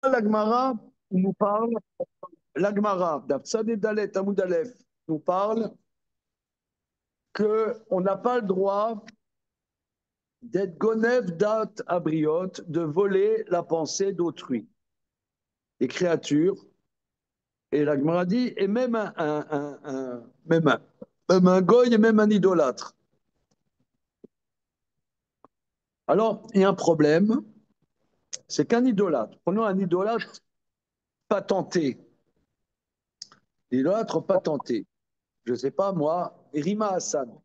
La Gemara nous parle, la Gemara, d'Afsad et Dalet, Amoud Aleph, nous parle qu'on n'a pas le droit d'être gonef dat abriot, de voler la pensée d'autrui, des créatures. Et la Gemara dit, et même même un goy et même un idolâtre. Alors, il y a un problème, c'est qu'un idolâtre, prenons un idolâtre patenté, l'idolâtre patenté, je ne sais pas moi, Rima Hassan,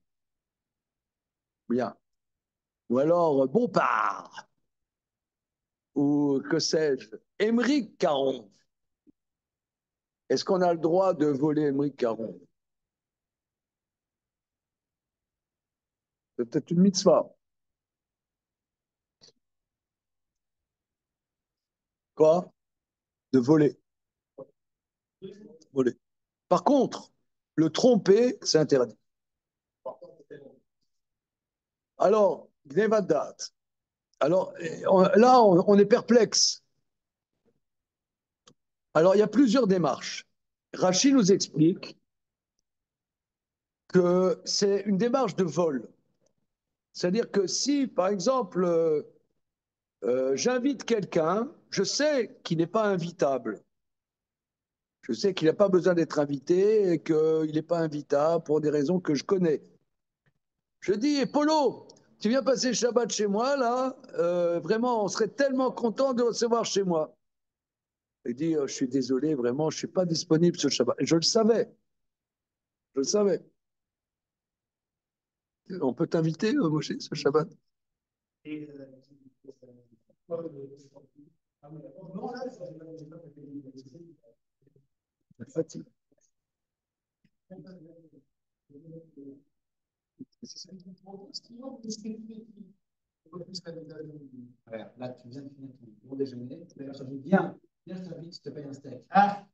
bien, ou alors Bompard, ou que sais-je, Émeric Caron. Est-ce qu'on a le droit de voler Émeric Caron? C'est peut-être une mitzvah. Quoi? De voler. Voler. Par contre, le tromper, c'est interdit. Alors, Gnevadat. Alors, là, on est perplexe. Alors, il y a plusieurs démarches. Rachid nous explique que c'est une démarche de vol. C'est-à-dire que si, par exemple, j'invite quelqu'un, je sais qu'il n'est pas invitable. Je sais qu'il n'a pas besoin d'être invité et qu'il n'est pas invitable pour des raisons que je connais. Je dis, Polo, tu viens passer le Shabbat chez moi, là, vraiment, on serait tellement content de recevoir chez moi. Il dit, je suis désolé, vraiment, je ne suis pas disponible ce Shabbat. Et je le savais, je le savais. On peut t'inviter, Moshe, ce Shabbat? Fatigue. Voilà, là, tu viens de finir ton bon déjeuner. D'ailleurs, je dis, viens, je t'invite, je te paye un steak. Ah,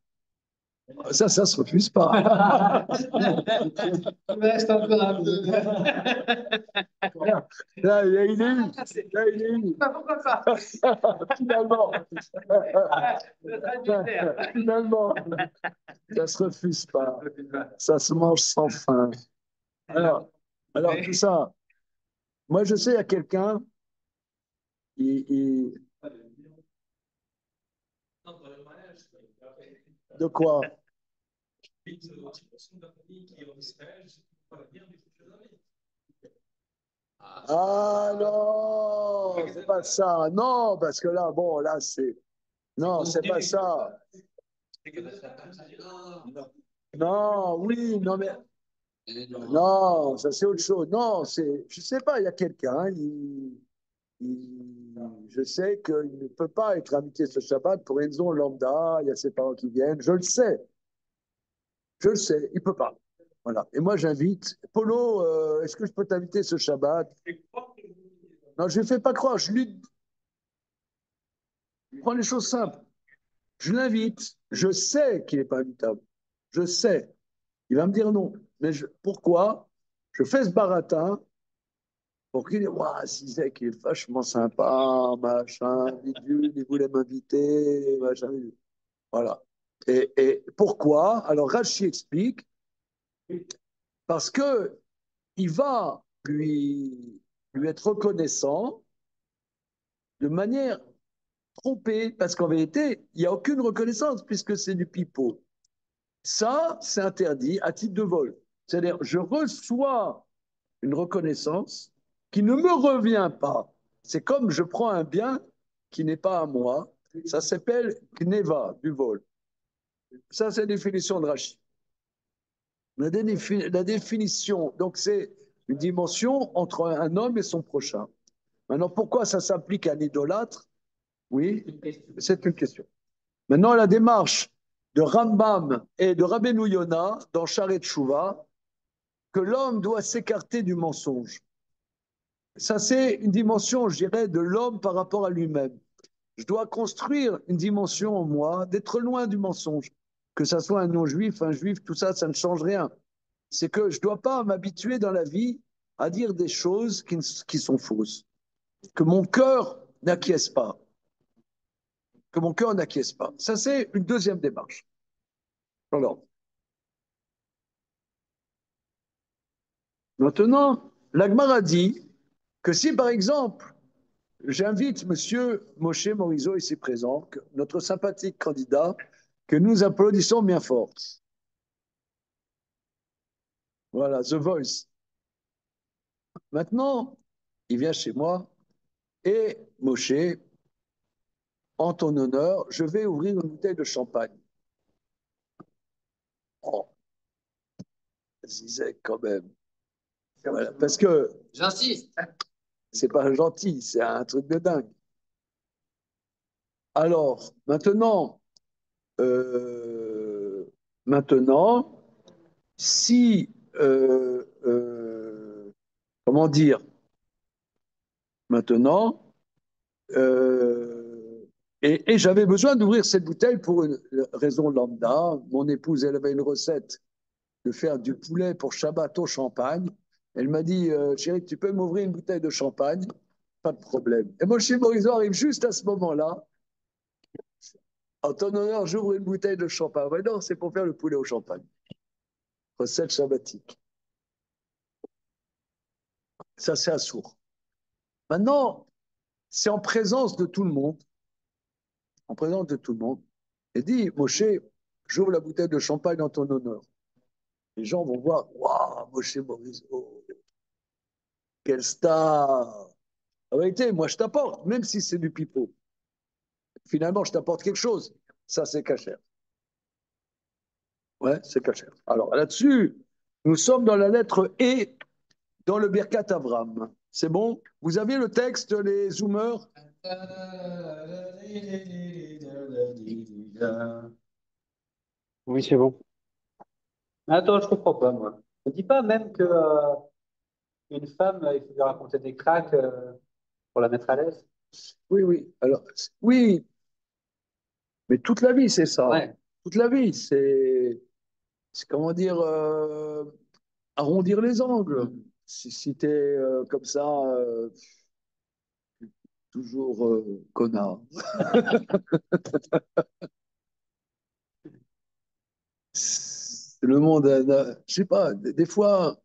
Ça se refuse pas. il me reste encore un peu. Là, il est eu. Là, il est eu. Pourquoi pas? Finalement. Finalement. Ça se refuse pas. Ça se mange sans faim. Alors tout ça. Moi, je sais, il y a quelqu'un, il- de quoi? Ah non, c'est pas ça. Non, parce que là, bon, là, c'est. Non, c'est pas ça. Non, oui, non, mais. Non, ça c'est autre chose. Non, c'est. Je sais pas, il y a quelqu'un, je sais qu'il ne peut pas être invité ce Shabbat pour une raison lambda, il y a ses parents qui viennent, je le sais, il peut pas. Voilà. Et moi, j'invite. Polo, est-ce que je peux t'inviter ce Shabbat? Non, je ne fais pas croire. Je prends les choses simples. Je l'invite. Je sais qu'il n'est pas invitable. Je sais. Il va me dire non. Mais pourquoi? Je fais ce baratin pour qu'il dise, waouh, Zizek, il est vachement sympa, machin, bidule, il voulait m'inviter, machin. Voilà. Et pourquoi? Alors, Rachi explique, parce que il va lui être reconnaissant de manière trompée, parce qu'en vérité, il n'y a aucune reconnaissance puisque c'est du pipeau. Ça, c'est interdit à titre de vol. C'est-à-dire, je reçois une reconnaissance qui ne me revient pas. C'est comme je prends un bien qui n'est pas à moi. Ça s'appelle gneva, du vol. Ça, c'est la définition de Rachid. La définition, donc c'est une dimension entre un homme et son prochain. Maintenant, pourquoi ça s'applique à un idolâtre? Oui, c'est une question. Maintenant, la démarche de Rambam et de Rabbeinu Yona dans Sharet Shuvah, que l'homme doit s'écarter du mensonge. Ça, c'est une dimension, je dirais, de l'homme par rapport à lui-même. Je dois construire une dimension en moi d'être loin du mensonge. Que ça soit un non-juif, un juif, tout ça, ça ne change rien. C'est que je ne dois pas m'habituer dans la vie à dire des choses qui sont fausses. Que mon cœur n'acquiesce pas. que mon cœur n'acquiesce pas. Ça, c'est une deuxième démarche. Alors, maintenant, l'Agmara dit que si, par exemple, j'invite Monsieur Moshe Morizot ici présent, notre sympathique candidat, que nous applaudissons bien fort. Voilà, The Voice. Maintenant, il vient chez moi et Moshe, en ton honneur, je vais ouvrir une bouteille de champagne. Oh, Zizek quand même. Voilà, parce que J'insiste. c'est pas gentil, c'est un truc de dingue. Alors, euh, maintenant, si, comment dire, maintenant, et j'avais besoin d'ouvrir cette bouteille pour une raison lambda. Mon épouse, elle avait une recette de faire du poulet pour Shabbat au champagne. Elle m'a dit, chérie, tu peux m'ouvrir une bouteille de champagne? Pas de problème. Et Moshe Morizot arrive juste à ce moment-là. En ton honneur, j'ouvre une bouteille de champagne. Mais non, c'est pour faire le poulet au champagne. Recette shabbatique. Ça, c'est assourd. Maintenant, c'est en présence de tout le monde. En présence de tout le monde. Et dit, Moshe, j'ouvre la bouteille de champagne en ton honneur. Les gens vont voir, waouh, Moshe Morizot, quelle star. En vérité, moi, je t'apporte, même si c'est du pipeau. Finalement, je t'apporte quelque chose. Ça, c'est cachère. Ouais, c'est cachère. Alors là-dessus, nous sommes dans la lettre E dans le Birkat Avram. C'est bon? Vous avez le texte, les zoomers? Oui, c'est bon. Attends, je comprends pas, moi. On dit pas même que une femme, il faut lui raconter des cracks pour la mettre à l'aise. Oui, oui. Alors, oui, mais toute la vie, c'est ça. Ouais. Toute la vie, c'est comment dire, arrondir les angles. Si tu es comme ça, toujours connard. Le monde, je sais pas, des fois,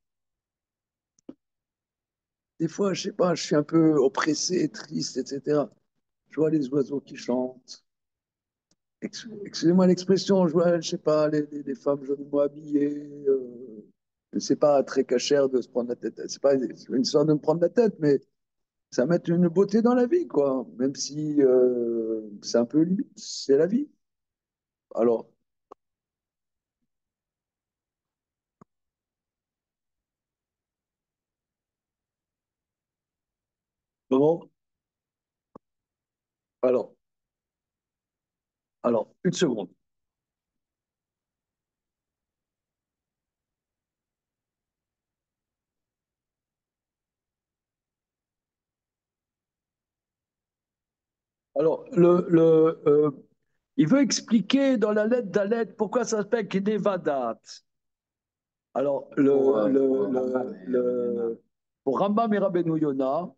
je sais pas, je suis un peu oppressé, triste, etc. Je vois les oiseaux qui chantent. Excusez-moi l'expression, je vois, je sais pas, les femmes joliment habillées. C'est pas très cachère de se prendre la tête. C'est pas une histoire de me prendre la tête, mais ça met une beauté dans la vie, quoi. Même si c'est un peu limite, c'est la vie. Alors, comment? Alors, une seconde. Alors, il veut expliquer dans la lettre d'Alet pourquoi ça s'appelle Kedevadat. Alors, pour Rambam et Rabbeinu Yonah,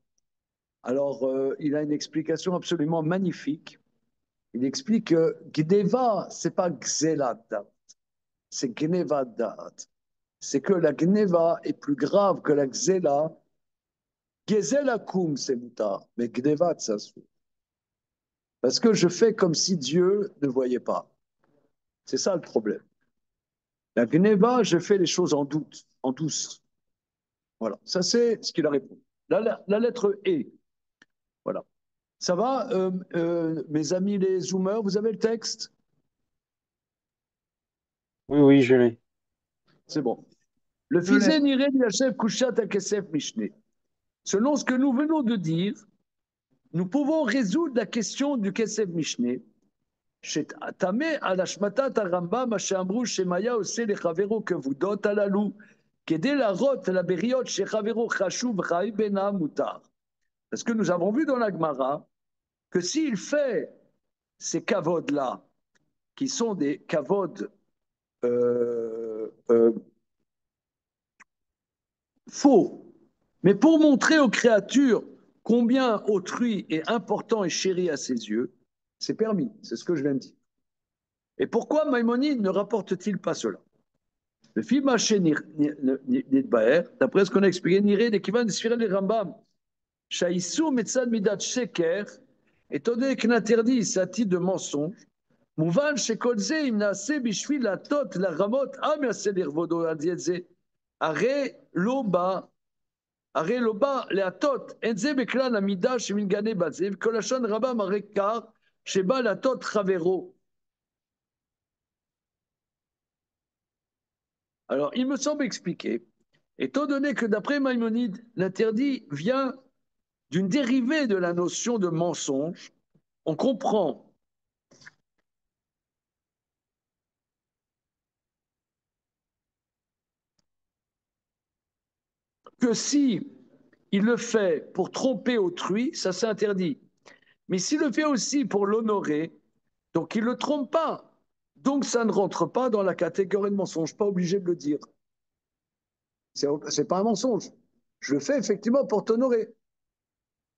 alors, il a une explication absolument magnifique. Il explique que Gneva, c'est pas Gzeladat, c'est Gnevadat. C'est que la Gneva est plus grave que la Gzela. Gezelakum, c'est moutar, mais Gnevat, ça se fait. Parce que je fais comme si Dieu ne voyait pas. C'est ça le problème. La Gneva, je fais les choses en doute, en douce. Voilà, ça c'est ce qu'il a répondu. La lettre E, voilà. Ça va, mes amis les zoomers, vous avez le texte? Oui, oui, je l'ai. C'est bon. Le Je l'ai. Fizé Niré Yashev Kushat Akesef Mishneh. Selon ce que nous venons de dire, nous pouvons résoudre la question du Kesef Mishneh. שתמה על השמטת הרמב"ם, מה שאמרו שמאיה עושה לחברו כבודות הללו, כדי להראות לבריות שחברו חשוב וחי בינה מותר. Parce que nous avons vu dans la Gemara que s'il fait ces kavodes-là, qui sont des kavodes faux, mais pour montrer aux créatures combien autrui est important et chéri à ses yeux, C'est permis, c'est ce que je viens de dire. Et pourquoi Maïmonide ne rapporte-t-il pas cela? Le film haché Nidbaer, d'après ce qu'on a expliqué, Niré, l'équivalent de Sphira les Rambam, Shaïsou Metzad Midat Sheker, étant donné qu'un interdit, c'est à titre de mensonge, Mouvan Shekolze, Imnase, Bishvil, la Tot, la Ramot, Amiase, l'Irvodo, Adietze, Are Loba, Are Loba, les Atot, Enze Beklan, Amida, Shemingane, Bazev, Kolachon, Rabam, Arekar, Sheba, la Tot, Ravero. Alors, il me semble expliquer, étant donné que d'après Maïmonide, l'interdit vient d'une dérivée de la notion de mensonge, on comprend que si il le fait pour tromper autrui, ça c'est interdit. Mais s'il le fait aussi pour l'honorer, donc il ne le trompe pas. Donc ça ne rentre pas dans la catégorie de mensonge, pas obligé de le dire. C'est pas un mensonge. Je le fais effectivement pour t'honorer.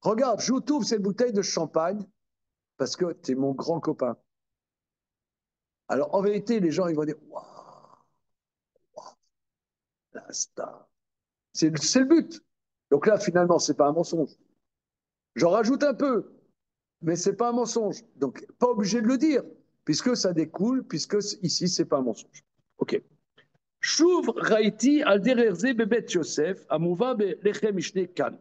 Regarde, je t'ouvre cette bouteille de champagne parce que tu es mon grand copain. Alors en vérité, les gens ils vont dire waouh, la star. C'est le but. Donc là, finalement, c'est pas un mensonge. J'en rajoute un peu, mais c'est pas un mensonge. Donc, pas obligé de le dire, puisque ça découle, puisque ici, c'est pas un mensonge. OK. Shuv raiti al dererze bebet Yosef, amouva belechem mishne kan.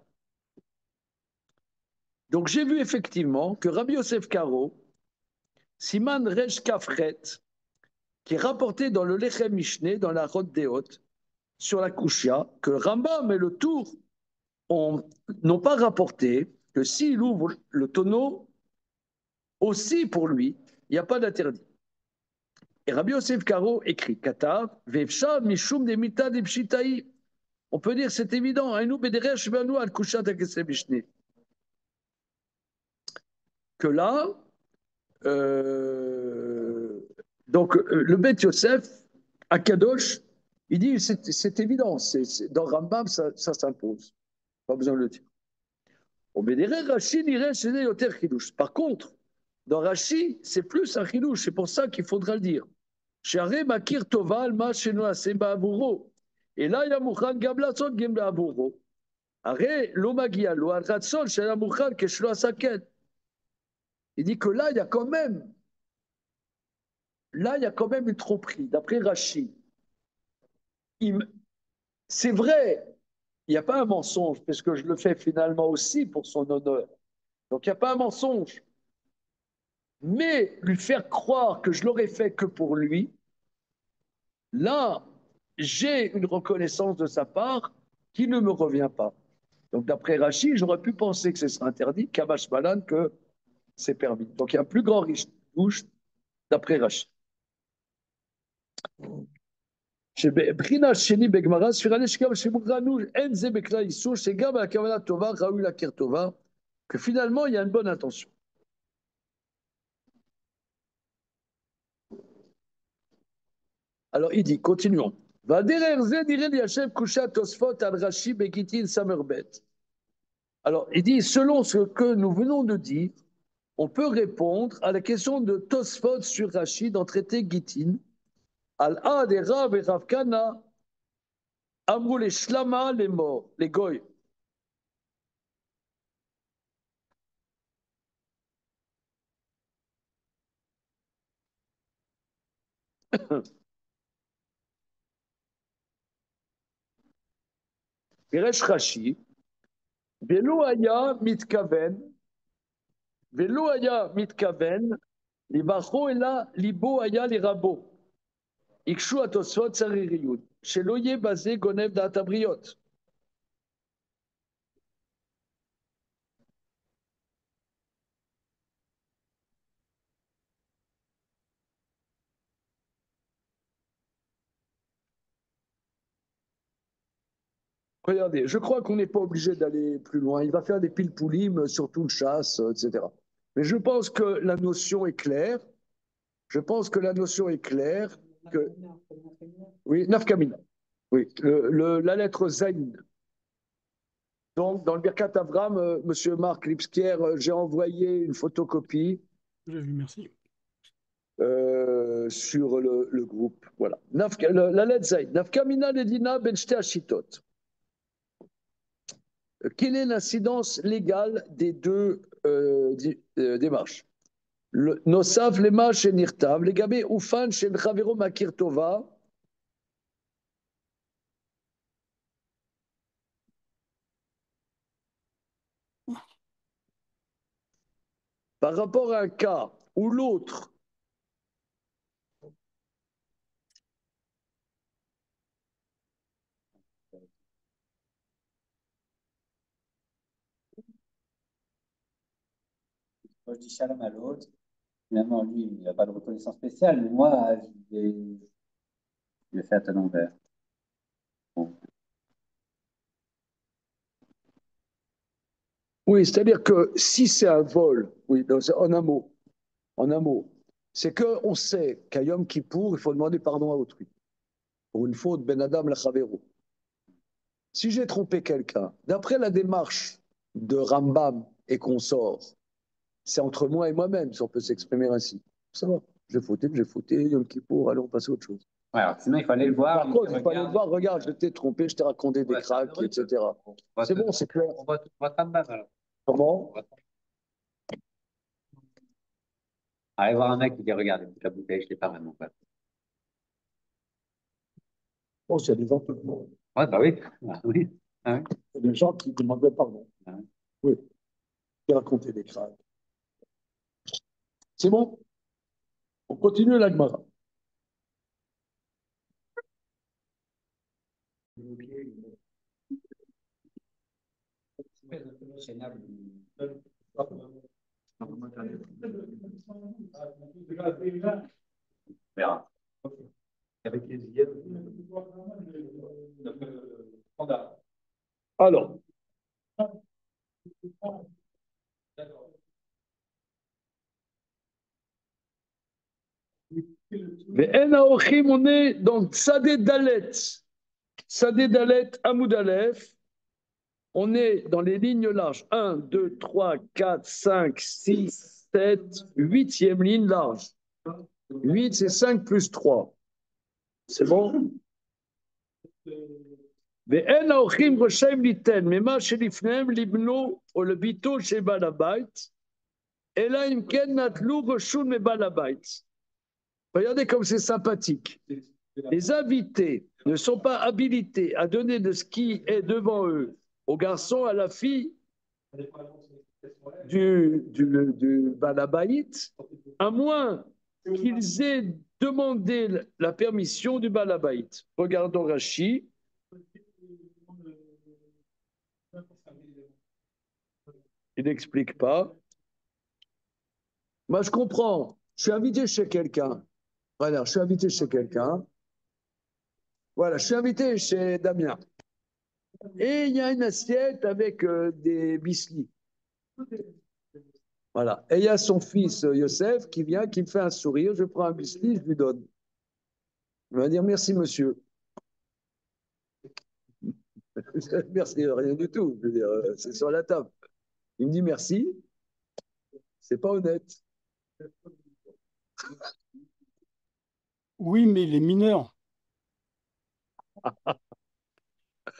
Donc, j'ai vu effectivement que Rabbi Yosef Karo, Siman Resh Kafret, qui est rapporté dans le Lechem Mishneh, dans la Rote des Hautes, sur la Kushia, que Rambam et le Tour n'ont pas rapporté que s'il ouvre le tonneau, aussi pour lui, il n'y a pas d'interdit. Et Rabbi Yosef Karo écrit Katav, Vevshav Mishum de Mita de Pshitaï. On peut dire c'est évident, que là, donc le Bet Yosef, à Kadosh, il dit c'est évident, dans Rambam ça s'impose, pas besoin de le dire. Par contre, dans Rashi, c'est plus un chidouche, c'est pour ça qu'il faudra le dire. Et là, il y a Mouchan Gablason Gemla Abouro. Aré, l'Omagia, lo al-Ratson, chez la Mouchan, que je Il dit que là, il y a quand même, une tromperie, d'après Rashi. C'est vrai, il n'y a pas un mensonge, parce que je le fais finalement aussi pour son honneur. Donc il n'y a pas un mensonge. Mais lui faire croire que je l'aurais fait que pour lui, là, j'ai une reconnaissance de sa part qui ne me revient pas. Donc d'après Rachid, j'aurais pu penser que ce serait interdit, Kamash Malan, que c'est permis. Donc il y a un plus grand riche douche d'après Rachid. שבבחינה שני בגמרא, ספירה נשקה ושמוגרנו, אין זה בכלל איסור, שגם על הכוונה טובה, ראוי להכיר טובה, que finalement il y a une bonne intention. Alors il dit, continuons. Alors il dit, selon ce que nous venons de dire, on peut répondre à la question de Tosfot sur Rashi dans traité Gittin. Al-Ad et Rav et Rav Kana, Amrou les Shlama, les morts, les goy. Piresh Rashi, Velo Aya Mitkaven, Velo Aya Mitkaven, Libacho Ela, Libo Aya Lirabo. Ikshu Atosfot Saririyud, Sheloye Bazé Gonev Databriot. Regardez, je crois qu'on n'est pas obligé d'aller plus loin. Il va faire des pilpoulim sur toute chasse, etc. Mais je pense que la notion est claire. Je pense que la notion est claire. Que... Oui, Nafkamina. Oui, la lettre Zayn. Donc, dans le Birkat Avram, Monsieur Marc Lipskier, j'ai envoyé une photocopie J'ai vu, merci. Sur le groupe. Voilà. La lettre Zaïd. Nafkamina Ledina Ben Shte Ashitot. Quelle est l'incidence légale des deux démarches? Nosav lema shenirtav, legabe ufan shen chavero makir tova. Par rapport à un cas où l'autre Moi, je dis shalom à l'autre. Finalement, lui, il n'a pas de reconnaissance spéciale, mais moi, je l'ai fait à l'envers. Bon. Oui, c'est-à-dire que si c'est un vol, oui, en un mot, c'est qu'on sait qu'à Yom Kippour, il faut demander pardon à autrui pour une faute ben Adam la Chavero. Si j'ai trompé quelqu'un, d'après la démarche de Rambam et consorts, c'est entre moi et moi-même, si on peut s'exprimer ainsi. Ça va, j'ai fauté, Yom Kippour, allez, on passe à autre chose. Ouais, alors, sinon, il faut aller le voir. Par contre, il faut aller le voir, regarde, je t'ai trompé, je t'ai raconté des cracks, etc. C'est bon, c'est clair. On va Rambam alors. Comment? Allez voir un mec qui dit regarde, la bouteille, je ne l'ai pas vraiment fait. Oh, il y a des gens qui demandent. Ouais, bah oui. Ah, oui. Ah, oui. Il y a des gens qui demandaient pardon. Ah, oui. Oui, j'ai raconté des cracks. C'est bon? On continue la Gemara. Verra. Avec les Alors, Ve'en haochim, on est dans Sadeh Dalet. Sadeh Dalet, Amoud Aleph. On est dans les lignes larges. 1, 2, 3, 4, 5, 6, 7, 8e ligne large. 8, c'est 5 plus 3. C'est bon? ואין האורחים רשאים ליתן ממה שלפניהם לבנו או לביתו של בעל הבית, אלא אם כן נטלו רשות מבעל הבית. Regardez comme c'est sympathique. Les invités ne sont pas habilités à donner de ce qui est devant eux au garçon, à la fille du Balabaït, à moins qu'ils aient demandé la permission du Balabaït. Regardons Rachi. Il n'explique pas. Moi, je comprends. Je suis invité chez quelqu'un. Voilà, je suis invité chez quelqu'un. Voilà, je suis invité chez Damien. Et il y a une assiette avec des biscuits. Voilà. Et il y a son fils Youssef qui vient, qui me fait un sourire. Je prends un biscuit, je lui donne. Il va dire merci, monsieur. Merci, rien du tout. Je veux dire, c'est sur la table. Il me dit merci. C'est pas honnête. Oui, mais il est mineur.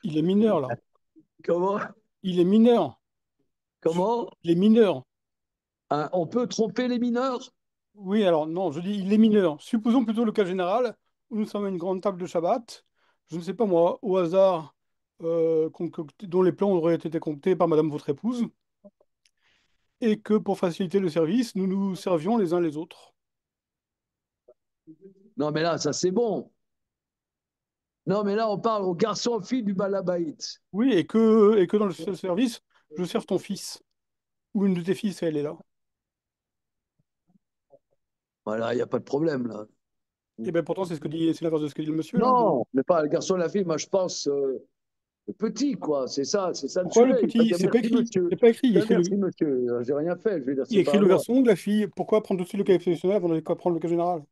Il est mineur, là. Comment? Il est mineur. Comment? Il est mineur. Hein, on peut tromper les mineurs? Oui, alors non, je dis il est mineur. Supposons plutôt le cas général où nous sommes à une grande table de Shabbat. Je ne sais pas moi, au hasard, dont les plans auraient été comptés par Madame votre épouse, et que pour faciliter le service, nous nous servions les uns les autres. Non, mais là, ça c'est bon. Non, mais là, on parle au garçon fille du Balabaït. Oui, et que dans le service, je sers ton fils, ou une de tes filles, elle est là. Voilà, il n'y a pas de problème là. Et bien pourtant, c'est l'inverse de ce que dit le monsieur, là. Non, mais pas le garçon et la fille. Moi, je pense le petit, quoi. C'est ça le Pourquoi le sujet. Il va petit? dire C'est pas merci, écrit. monsieur. C'est pas écrit. Ben, merci, monsieur. J'ai rien fait. Je vais dire, Il c'est écrit pas à le moi. garçon ou la fille. Pourquoi prendre tout de suite le cas exceptionnel avant de prendre le cas général?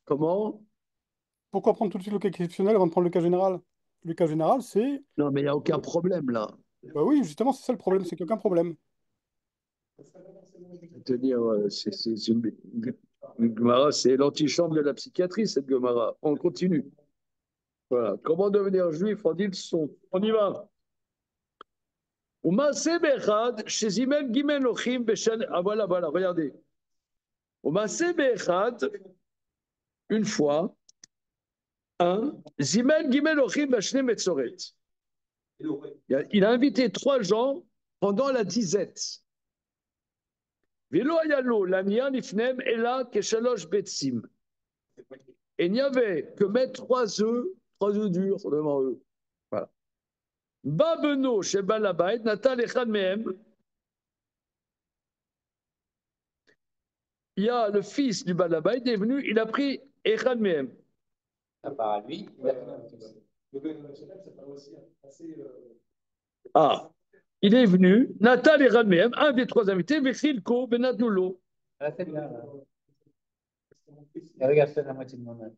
Comment? Pourquoi prendre tout de suite le cas exceptionnel avant de prendre le cas général? Le cas général, c'est... Non, mais il n'y a aucun problème là. Bah oui, justement, c'est ça le problème, c'est qu'il n'y a aucun problème. C'est-à-dire, une Gemara, c'est l'antichambre de la psychiatrie, cette Gemara. On continue. Voilà. Comment devenir juif en dit son. On y va. Ah voilà, voilà, regardez. Une fois, Zimel Gimel Ochim Bashne Metzoret. Il a invité 3 gens pendant la disette. Velo Ayalo, Lamian Ifnem, Ela Keshalosh Betsim. Et il n'y avait que mettre 3 œufs durs devant eux. Voilà. Babeno chez Balabait, Natal Echad Mehem. Il y a le fils du Balabait, il est venu, il a pris Echad Mehem. À part lui, il a Ah, il est venu, Natal Echad Mehem, un des 3 invités, Vechilko Benatoulo. Ah, c'est bien. Et regarde, c'est la moitié de mon âge.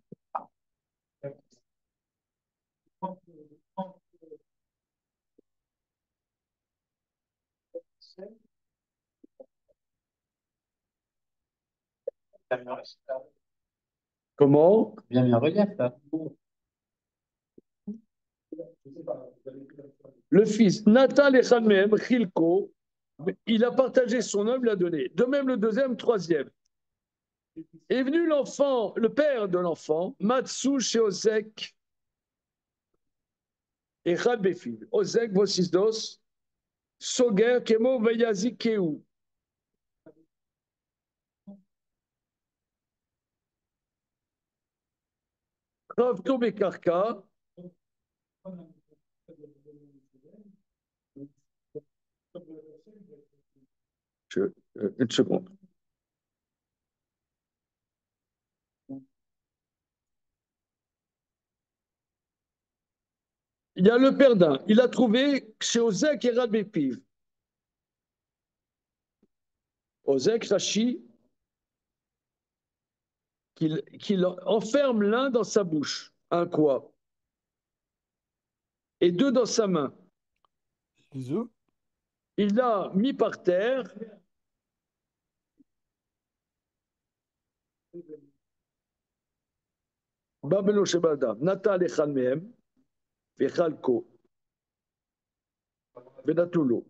Comment? Bien mis en relief, là. Le fils, Natal Echad Mehem, Chilko, il a partagé son œuvre, il l'a donné. De même le deuxième, troisième. Est venu l'enfant, le père de l'enfant, Matsu chez Ozek et Rabefil. Ozek, Vosisdos, Soger, Kemo, Vayazi, Keu. Ravto Bekarka. Une seconde. Il y a le père d'un. Il a trouvé chez Ozek et Rabépiv. Ozek, Rachi, qu'il enferme l'un dans sa bouche, un quoi, et 2 dans sa main. Les œufs. Il l'a mis par terre. Babelo Shebada, Natal Echal Mehem, Vechalko, Venatulo.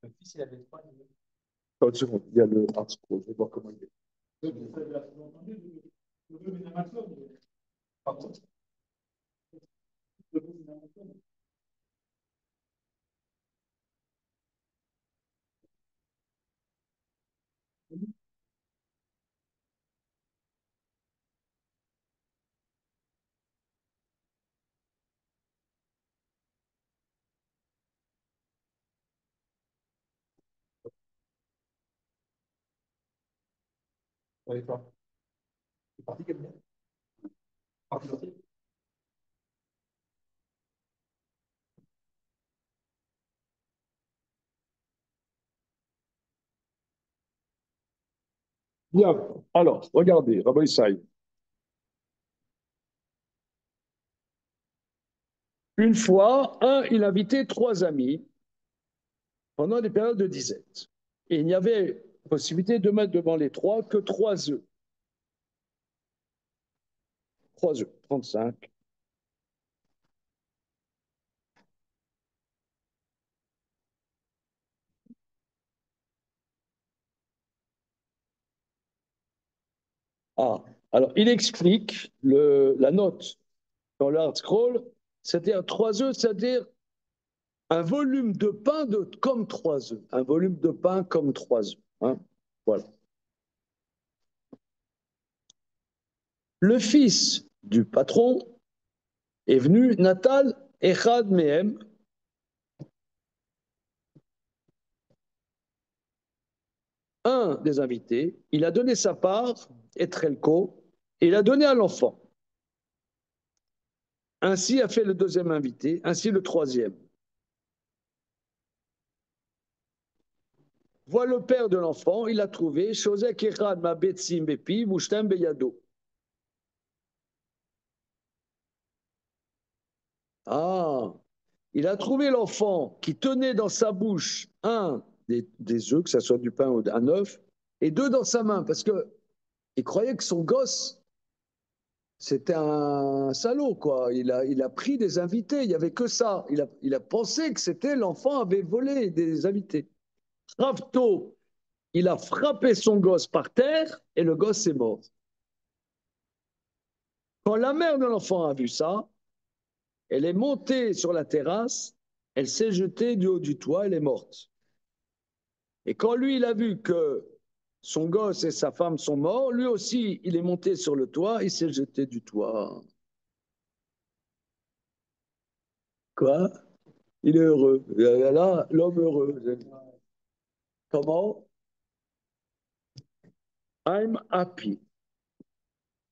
Le fils, il avait 3. Une seconde, il y a le article, je vais voir comment il est. Ouais, toi. C'est parti comme bien. Parti sorti. Bien, alors, regardez, Rabbi Issaï. Une fois, il invitait 3 amis pendant des périodes de disette. Et il n'y avait possibilité de mettre devant les 3 que 3 œufs. 3 œufs, 35. Ah, alors il explique la note dans l'Art Scroll, c'est-à-dire 3 œufs, c'est-à-dire un volume de pain comme 3 œufs. Un volume de pain comme 3 œufs. Hein, voilà. Le fils du patron est venu, Natal Echad Mehem, un des invités, il a donné sa part, Etrelko, et il a donné à l'enfant. Ainsi a fait le deuxième invité, ainsi le troisième. Voit le père de l'enfant, il a trouvé Shozek Echad ma betsim bepi mushtem beyado. Ah, il a trouvé l'enfant qui tenait dans sa bouche un des œufs, que ce soit du pain ou un œuf, et deux dans sa main, parce que il croyait que son gosse, c'était un salaud, quoi. Il a pris des invités, il n'y avait que ça. Il a pensé que c'était l'enfant avait volé des invités. Ravto, il a frappé son gosse par terre et le gosse est mort. Quand la mère de l'enfant a vu ça, elle est montée sur la terrasse, elle s'est jetée du haut du toit, elle est morte. Et quand lui, il a vu que son gosse et sa femme sont morts, lui aussi, il est monté sur le toit, il s'est jeté du toit. Quoi? Il est heureux. Là, l'homme heureux. Comment? I'm happy.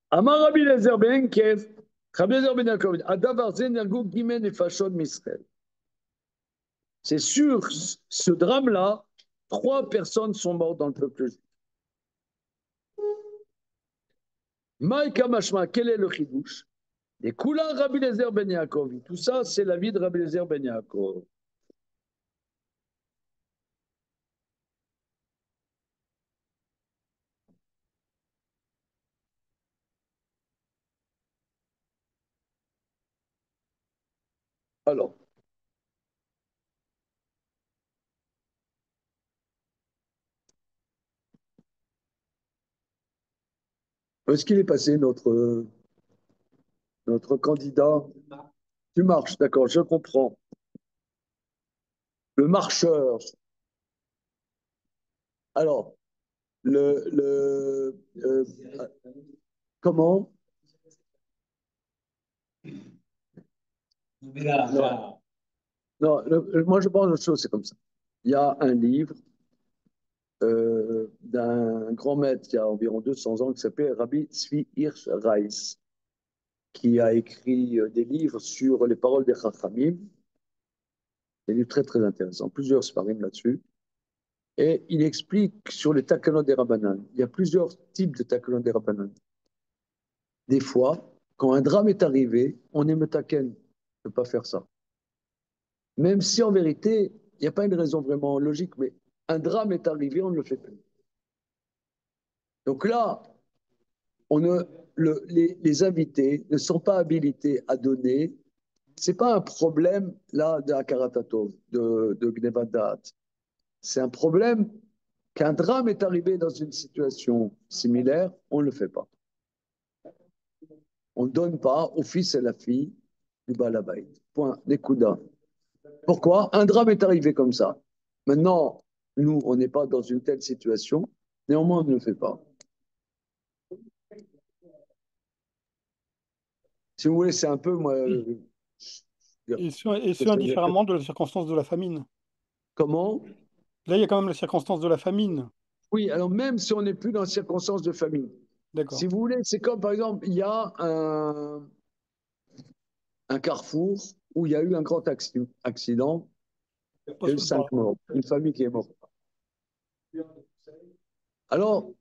Amar Rabbi Eliezer ben Kev, Rabbi Eliezer ben Yaakov, Adavar zen yagou gimen et fashon misraël. C'est sur ce drame-là, 3 personnes sont mortes dans le peuple juif. Maïka Mashma, quel est le chidouche? Des Kula Rabbi Eliezer ben Yaakov. Tout ça, c'est la vie de Rabbi Eliezer ben Yaakov. Alors, où est-ce qu'il est passé, notre candidat? Tu marches, d'accord, je comprends. Le marcheur. Alors, comment? Non, non moi je pense autre chose, c'est comme ça. Il y a un livre d'un grand maître il y a environ 200 ans qui s'appelle Rabbi Tzvi Hirsch Reis, qui a écrit des livres sur les paroles des Chachamim, des livres très très intéressants, plusieurs sparim là-dessus. Et il explique sur les takanot des Rabbanan. Il y a plusieurs types de takanot des Rabbanan. Des fois, quand un drame est arrivé, on est metaken. On ne peut pas faire ça. Même si en vérité, il n'y a pas une raison vraiment logique, mais un drame est arrivé, on ne le fait plus. Donc là, les invités ne sont pas habilités à donner. Ce n'est pas un problème là de Akaratatov, de Gnevadat. C'est un problème qu'un drame est arrivé dans une situation similaire, on ne le fait pas. On ne donne pas au fils et à la fille du Balabait. Point. Les Koudas. Pourquoi? Un drame est arrivé comme ça. Maintenant, nous, on n'est pas dans une telle situation. Néanmoins, on ne le fait pas. Si vous voulez, c'est un peu, moi. Et ce indifféremment de la circonstance de la famine. Comment? Là, il y a quand même la circonstance de la famine. Oui, alors même si on n'est plus dans circonstances de famille. D'accord. Si vous voulez, c'est comme par exemple, il y a un carrefour où il y a eu un grand accident, il y a eu 5 morts, une famille qui est morte. Alors,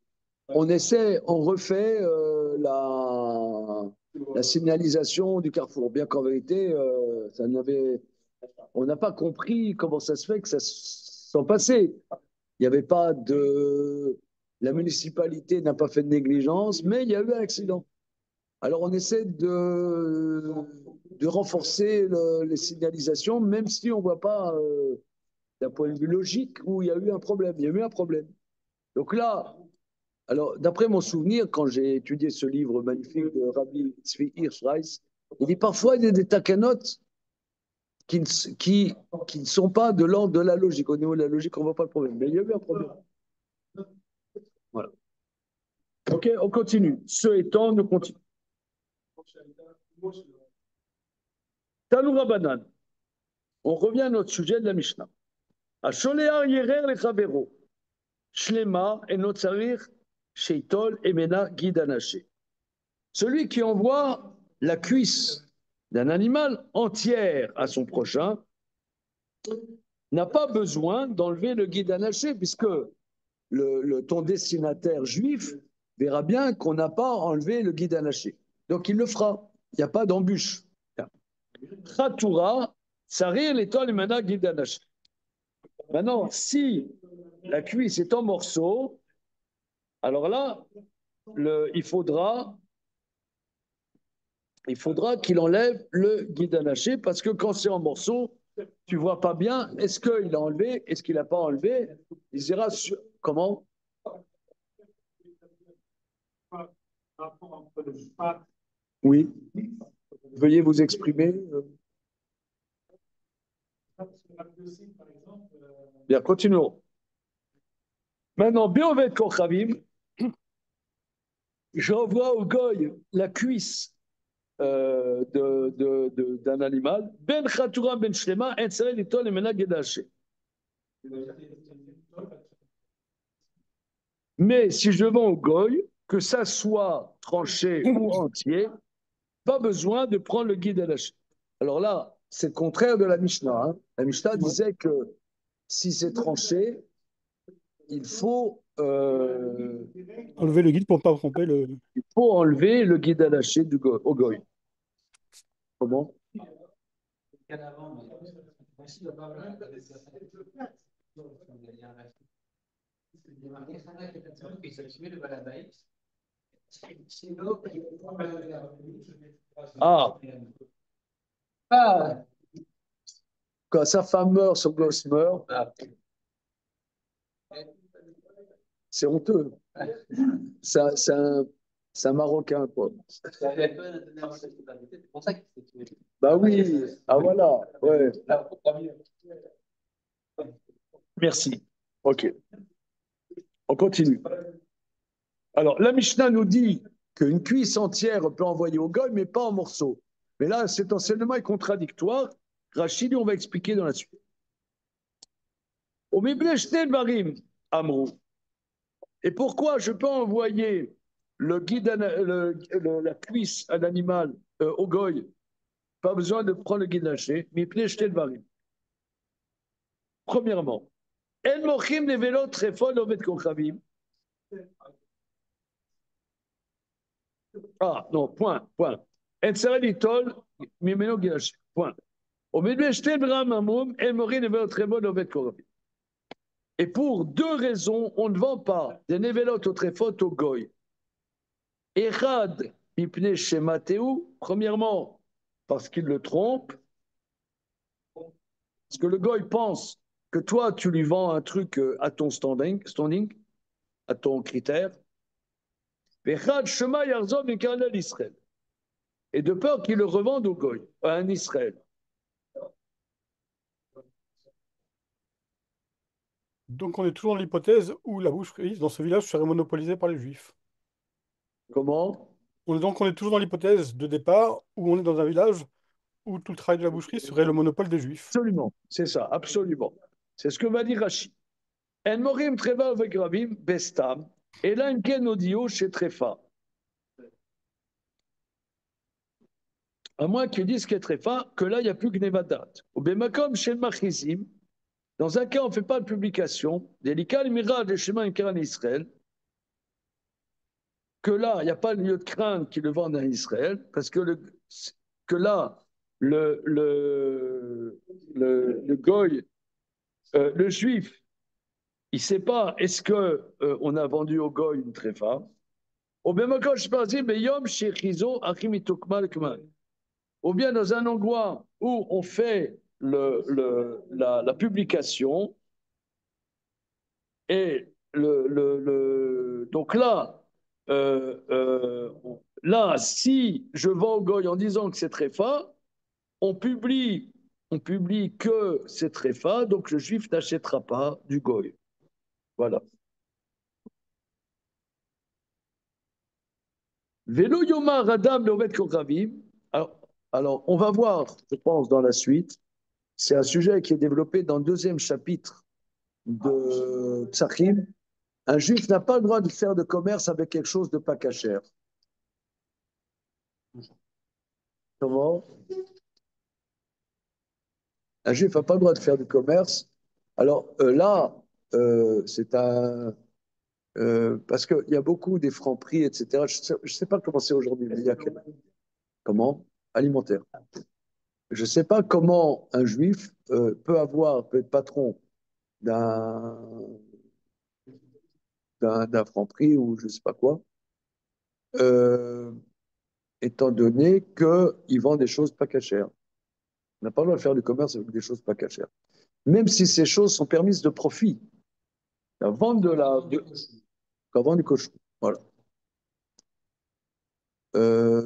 on refait la signalisation du carrefour, bien qu'en vérité, on n'a pas compris comment ça se fait que ça s'en passait. Il n'y avait pas de... La municipalité n'a pas fait de négligence, mais il y a eu un accident. Alors on essaie de renforcer les signalisations, même si on ne voit pas d'un point de vue logique où il y a eu un problème. Il y a eu un problème. Donc là, alors d'après mon souvenir, quand j'ai étudié ce livre magnifique de Rabbi Tzvi Hirsch Reis, il dit parfois il y a des takanotes qui ne sont pas de l'ordre de la logique. Au niveau de la logique, on ne voit pas le problème. Mais il y a eu un problème. Voilà. Ok, on continue. Ce étant, nous continuons. Tanou Rabbanan. On revient à notre sujet de la Mishnah. Asholear yerer lechavero. Shlema et notzarir sheitol emena guidanaché. Celui qui envoie la cuisse d'un animal entière à son prochain n'a pas besoin d'enlever le guide anaché, puisque ton destinataire juif verra bien qu'on n'a pas enlevé le guide anaché. Donc il le fera. Il n'y a pas d'embûche. Khatoura, Sarir, l'étoile, mana guide anaché. Maintenant, si la cuisse est en morceaux, alors là, il faudra qu'il enlève le guide anaché, parce que quand c'est en morceaux, tu ne vois pas bien, est-ce qu'il a enlevé, est-ce qu'il n'a pas enlevé. Il dira sur... Comment? Oui. Veuillez vous exprimer. Bien, continuons. Maintenant, Béovet Kochavim, j'envoie au goy la cuisse d'un animal. Ben Khatoura ben Shlema, Ensere Litol et Mena Gedaché. Mais si je vends au goy, que ça soit tranché ou entier, pas besoin de prendre le guide anaché. Alors là, c'est le contraire de la Mishnah. Hein. La Mishnah disait que si c'est tranché, il faut, Enlever le guide pour ne pas tromper le. il faut enlever le guide anaché au goy. Comment? Ah, quand sa femme meurt, son gosse meurt, c'est honteux. C'est un Marocain, quoi. Bah oui, ah voilà, ouais. Merci. Ok, on continue. Alors, la Mishnah nous dit qu'une cuisse entière peut envoyer au goy, mais pas en morceaux. Mais là, cet enseignement est contradictoire. Rachid, on va expliquer dans la suite. Au Marim, Amrou. Et pourquoi je peux envoyer le guide, la cuisse à l'animal au goy? Pas besoin de prendre le guide lâché. Premièrement, El Mochim les vélos très fort l'Ovet Kochavim. Ah, non, point. En Saraditol, Mimeno Gilaché. Point. Au milieu, Shtel Bramamum, El Mochim les vélos très fort l'Ovet Kochavim. Et pour deux raisons, on ne vend pas des névélotes au tréphot au goy. Echad, Mipne chez Mathéou, premièrement, parce qu'il le trompe, parce que le goy pense que toi, tu lui vends un truc à ton standing, à ton critère. Echad, Shema Yarzov et Karnel Israël. Et de peur qu'il le revende au goy, à un Israël. Donc on est toujours dans l'hypothèse où la boucherie dans ce village serait monopolisée par les Juifs. Comment? Donc on est toujours dans l'hypothèse de départ où on est dans un village où tout le travail de la boucherie serait le monopole des Juifs. Absolument, c'est ça, absolument. C'est ce que va dire Rachid. En morim treva vegravim bestam, et là une ken audio chez Trefa. À moins qu'ils disent qu'est Trefa, que là il n'y a plus que Nevadat. Au Bemakom chez le Machizim, dans un cas on ne fait pas de publication, délicat le mirage des chemins en Israël, que là il n'y a pas lieu de craindre qu'ils le vendent à Israël, parce que là le goy, le juif, il ne sait pas est-ce que on a vendu au goy une tréfa. Ou bien dans un endroit où on fait la publication et donc là, si je vends au goy en disant que c'est tréfa, on publie que c'est tréfa, donc le juif n'achètera pas du goy. Voilà. Vélo Yomar Adam Leomet Kochavim. Alors, on va voir, je pense, dans la suite. C'est un sujet qui est développé dans le deuxième chapitre de Psachim. Un juif n'a pas le droit de faire de commerce avec quelque chose de pas cachère. Comment? Un juif n'a pas le droit de faire du commerce. Alors là, c'est un. Parce qu'il y a beaucoup des francs prix, etc. Je ne sais pas comment c'est aujourd'hui, mais il y a comment? Alimentaire. Je ne sais pas comment un juif peut être patron d'un d'un franc prix ou je ne sais pas quoi, euh, étant donné qu'il vend des choses pas cachères. On n'a pas le droit de faire du commerce avec des choses pas cachères. Même si ces choses sont permises de profit. La vente de la. La vente du cochon. Voilà.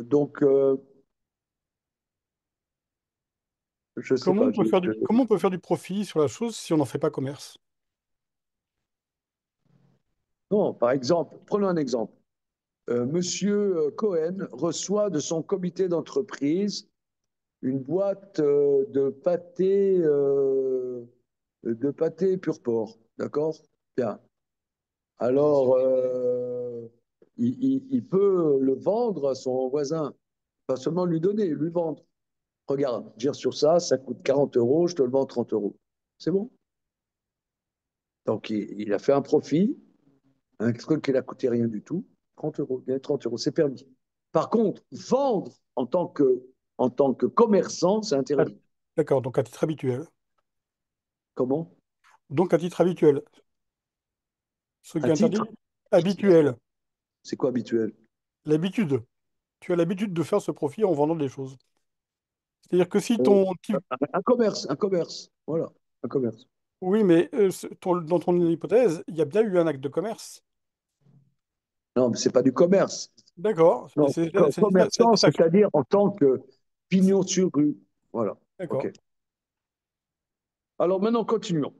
Donc, je ne sais Comment pas. on peut comment on peut faire du profit sur la chose si on n'en fait pas commerce? Non, par exemple, prenons un exemple. Monsieur Cohen reçoit de son comité d'entreprise une boîte de pâté pur porc. D'accord? Bien. Alors, il peut le vendre à son voisin, pas seulement lui donner, lui vendre. Regarde, dire sur ça, ça coûte 40 euros, je te le vends 30 euros. C'est bon. Donc, il a fait un profit, un truc qui n'a coûté rien du tout, 30 euros. Il y a 30 euros, c'est permis. Par contre, vendre en tant que commerçant, c'est Ah, interdit. d'accord, donc à titre habituel. Comment? Donc à titre habituel. Ce qui À est interdit, titre, habituel. c'est quoi habituel? L'habitude. Tu as l'habitude de faire ce profit en vendant des choses. C'est-à-dire que si Euh, ton type. un commerce, voilà, un commerce. Oui, mais dans ton hypothèse, il y a bien eu un acte de commerce. Non, mais c'est pas du commerce. D'accord, mais Non, c'est commerçant, ça. c'est-à-dire en tant que pignon sur rue. Voilà. OK. D'accord. Alors maintenant, continuons.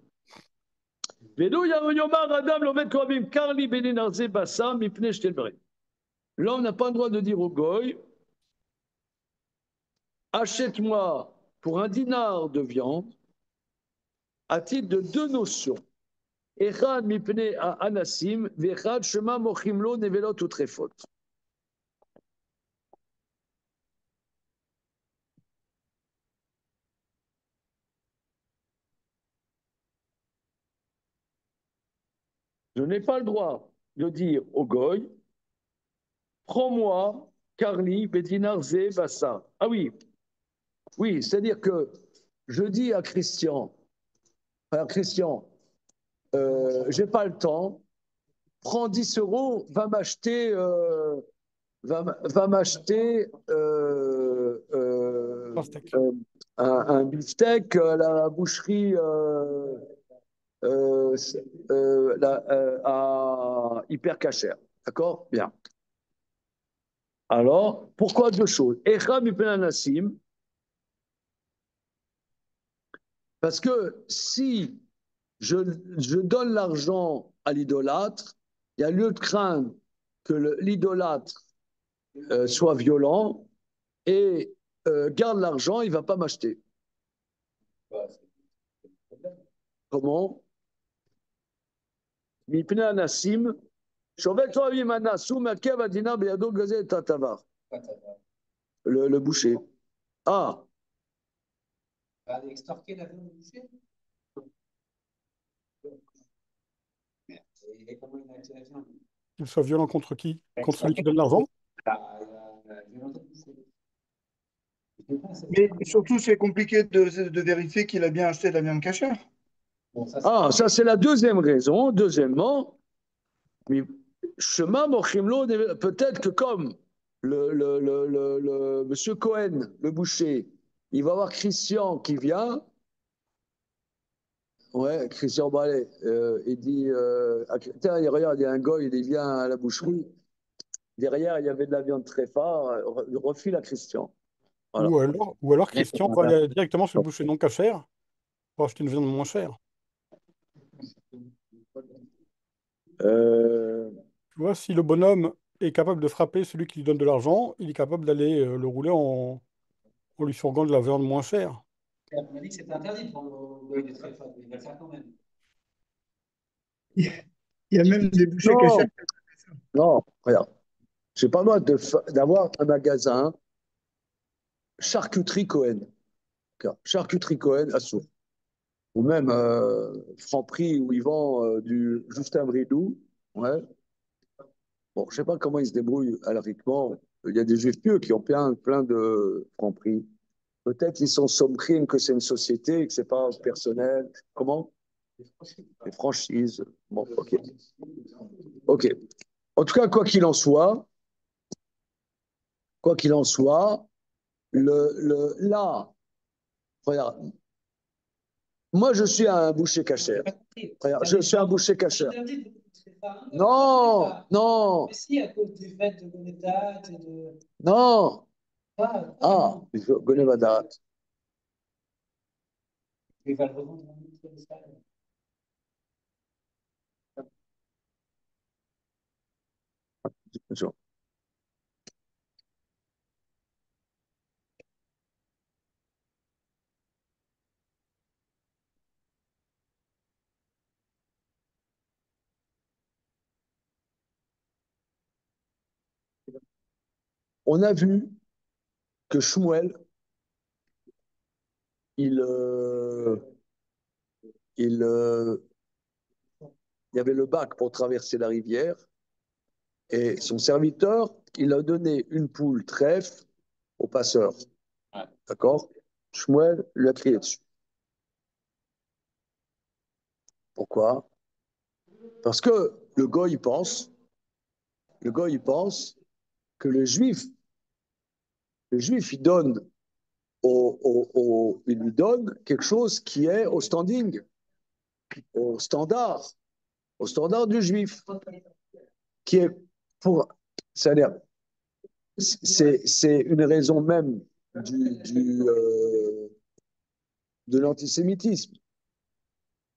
L'homme n'a pas le droit de dire au goy, achète-moi pour un dinar de viande à titre de deux notions. Echad mipne anasim, vechad shema mochimlo nevelot utrefot. Je n'ai pas le droit de dire au goy, prends-moi Carli, Bedinar, Zé, Bassa. Ah oui, oui, c'est-à-dire que je dis à Christian, Christian, j'ai pas le temps, prends 10 euros, va m'acheter Un steak. un beefsteak à la boucherie euh, à hyper cachère. D'accord? Bien. Alors, pourquoi deux choses? Echam Nassim, parce que si je, je donne l'argent à l'idolâtre, il y a lieu de craindre que l'idolâtre soit violent et garde l'argent, il ne va pas m'acheter. Comment? מפני אנסים, שובת לא אוהבים אנס, הוא מעכב הדינר בידו גזל את הטבר. Le boucher. Ah, Extorquer la viande du boucher? Et comment il a acheté la viande? Qu'il soit violent contre qui? Contre celui qui Extorquer donne l'argent? la violence du boucher. Mais surtout, c'est compliqué de vérifier qu'il a bien acheté de la viande cachère. Bon, ah, ça c'est la deuxième raison. Deuxièmement, chemin mochimlo, peut-être que comme monsieur Cohen, le boucher, il va voir Christian qui vient. Ouais, Christian Ballet, il dit, tiens, regarde, il y a un gars, il vient à la boucherie. Derrière, il y avait de la viande très fort, refile à Christian. Voilà. Ou alors Christian va aller directement chez le boucher non cachère pour acheter une viande moins chère. Euh, Tu vois, si le bonhomme est capable de frapper celui qui lui donne de l'argent, il est capable d'aller le rouler en lui fourguant de la viande moins chère. on a dit que c'était interdit pour le goy des très fort, mais il va le faire quand même. Il y a même des bouchers cachers. non, non, regarde. J'ai pas le droit d'avoir un magasin charcuterie Cohen. Charcuterie Cohen à Sourds. Ou même Franprix où ils vendent du Justin Bridou. Ouais. Bon, je ne sais pas comment ils se débrouillent à l'ariquement. Il y a des juifs pieux qui ont plein de Franprix. Peut-être ils sont sombrés que c'est une société et que c'est pas personnel. Comment? Les franchises. Bon, ok. Ok. En tout cas, quoi qu'il en soit, là, regarde, moi je suis un boucher cachère. Regarde, je suis un boucher cachère. Non, non. Si, à cause du fait de Gonetat et de. Non. Ah, Gonevadat. il va le revendre en Israël. On a vu que Shmuel, il, il, il y avait le bac pour traverser la rivière et son serviteur, il a donné une poule trèfle au passeur. Ouais. D'accord? Shmuel lui a crié dessus. Pourquoi? Parce que le goy pense que le juif, il lui donne quelque chose qui est au standing, au standard, au standard du juif, qui est pour, c'est-à-dire, c'est une raison même de l'antisémitisme.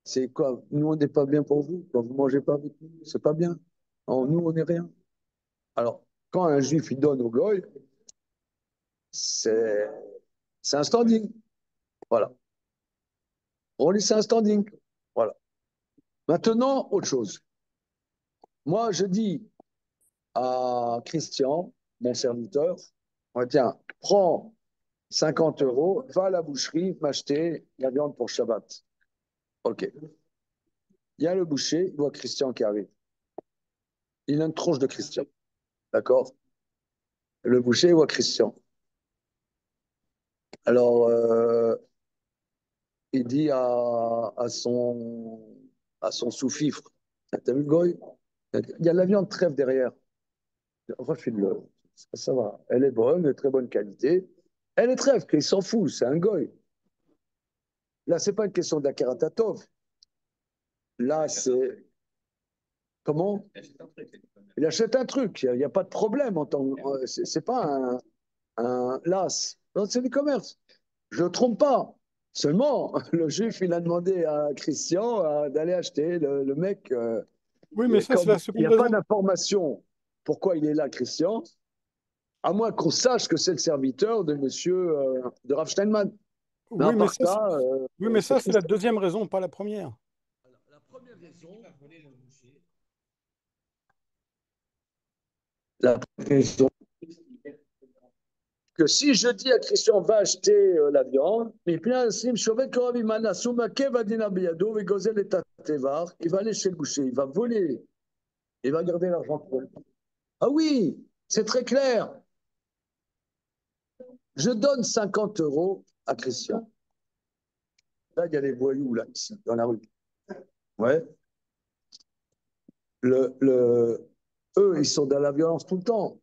C'est quoi? Nous, on n'est pas bien pour vous. Quand vous ne mangez pas avec nous, c'est pas bien. Alors, nous, on n'est rien. Alors, quand un juif il donne au goy, c'est un standing. Voilà. On dit c'est un standing. Voilà. Maintenant, autre chose. Moi, je dis à Christian, mon serviteur, tiens, prends 50 euros, va à la boucherie, m'acheter la viande pour Shabbat. OK. Il y a le boucher, il voit Christian qui arrive. Il a une tronche de Christian. D'accord? Le boucher, il voit Christian. Alors, il dit à son sous-fifre, t'as vu le goy? Il y a de la viande trèfle derrière. Refile-le. Ça va. Elle est bonne, de très bonne qualité. Elle est trèfle, il s'en fout, c'est un goy. Là, c'est pas une question d'Akaratatov. Là, c'est. Comment? Il achète un truc, il n'y a pas de problème. C'est pas un las. C'est du commerce. Je ne trompe pas. Seulement, le juif, il a demandé à Christian d'aller acheter. Le mec, Oui, mais ça, c'est comme la il n'y seconde a pas raison. d'information pourquoi il est là, Christian, à moins qu'on sache que c'est le serviteur de monsieur de Rav Steinman. Mais à Oui, mais part ça, ça, oui, mais c'est ça, c'est la Christian. deuxième raison, pas la première. La première raison, que si je dis à Christian, va acheter la viande, il va aller chez le boucher, il va voler, il va garder l'argent pour lui. Ah oui, c'est très clair. Je donne 50 euros à Christian. Là, il y a les voyous, là, ici, dans la rue. Ouais. Eux, ils sont dans la violence tout le temps.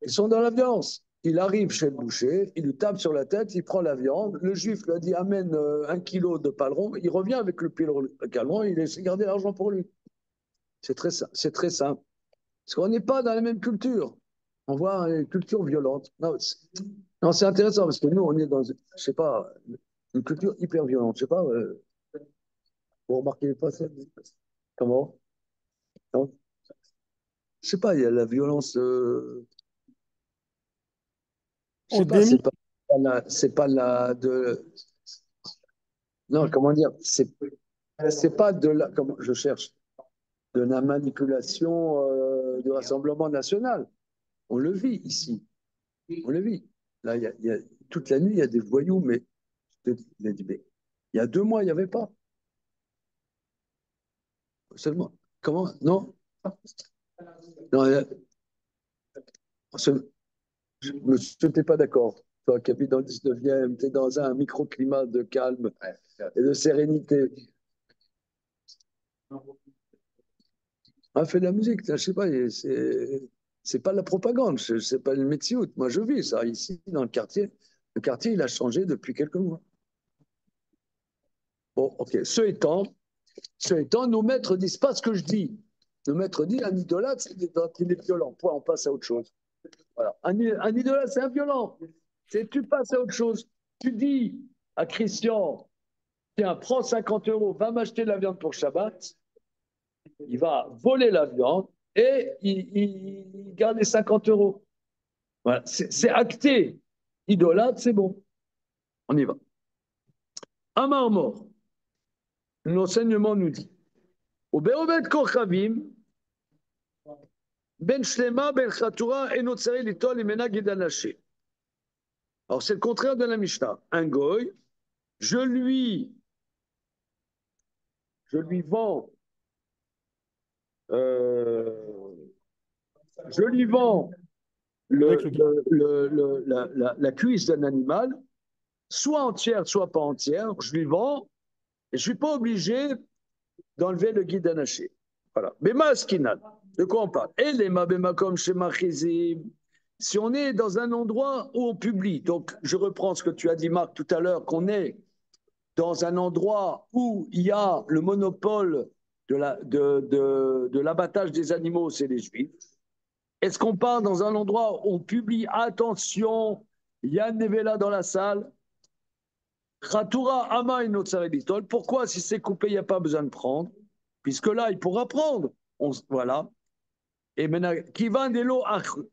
Ils sont dans la violence. Il arrive chez le boucher, il lui tape sur la tête, il prend la viande. Le juif lui a dit amène 1 kilo de paleron. Il revient avec le paleron, il laisse garder l'argent pour lui. C'est très simple. Parce qu'on n'est pas dans la même culture. On voit une culture violente. Non, c'est intéressant parce que nous, on est dans, je sais pas, une culture hyper violente. Je sais pas, vous remarquez pas ça? Comment? Non, je sais pas, il y a la violence. Je On sais pas, démie. c'est pas la de. Non, comment dire? C'est pas de la. Comment je cherche? De la manipulation du Rassemblement national. On le vit ici. On le vit. Là, toute la nuit, il y a des voyous, mais il a dit, mais il y a 2 mois, il n'y avait pas. Seulement, comment? Non? Non, monsieur, t'es pas d'accord. Toi qui habites dans le 19e, tu es dans un microclimat de calme et de sérénité. On fait de la musique, je sais pas, c'est pas de la propagande, c'est pas le métier. Moi, je vis ça ici dans le quartier. Le quartier, il a changé depuis quelques mois. Bon, ok. Ce étant, nos maîtres disent pas ce que je dis. Nos maîtres disent un idolâtre, c'est il est violent. Point, on passe à autre chose. Voilà. Un idolâtre, c'est un violent. Tu passes à autre chose. Tu dis à Christian, tiens, prends 50 euros, va m'acheter de la viande pour Shabbat. Il va voler la viande et il garde les 50 euros. Voilà. C'est acté. Idolâtre, c'est bon. On y va. Amar mort. L'enseignement nous dit. Au Be'obed Kochavim, Ben Shlema, Ben Chatura, et Notsari Litol, Imena Gidanaché. Alors, c'est le contraire de la Mishnah. Un goy, je lui vends, je lui vends la cuisse d'un animal, soit entière, soit pas entière, je lui vends, et je suis pas obligé d'enlever le guide anaché. Voilà. Mais maskinan, de quoi on parle? Et les mabemakom chez Machizim. Si on est dans un endroit où on publie, donc je reprends ce que tu as dit, Marc, tout à l'heure, qu'on est dans un endroit où il y a le monopole de l'abattage des animaux, c'est les Juifs. Est-ce qu'on part dans un endroit où on publie, attention, il y a une nevela dans la salle, Khatura ama inotsarelitol. Pourquoi, si c'est coupé, il n'y a pas besoin de prendre? Puisque là, il pourra prendre. Voilà. Et maintenant, qui vend des lots achou.